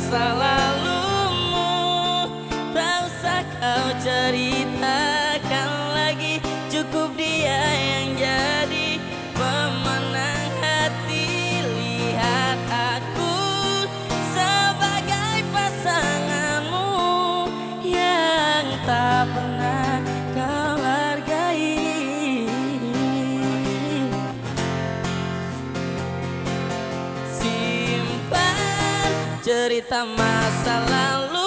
masa lalumu. Tak usah kau ceritakan lagi, cukup dia yang jadi pemenang hati. Lihat aku sebagai pasanganmu yang tak pernah kau hargai. Simpan cerita masa lalu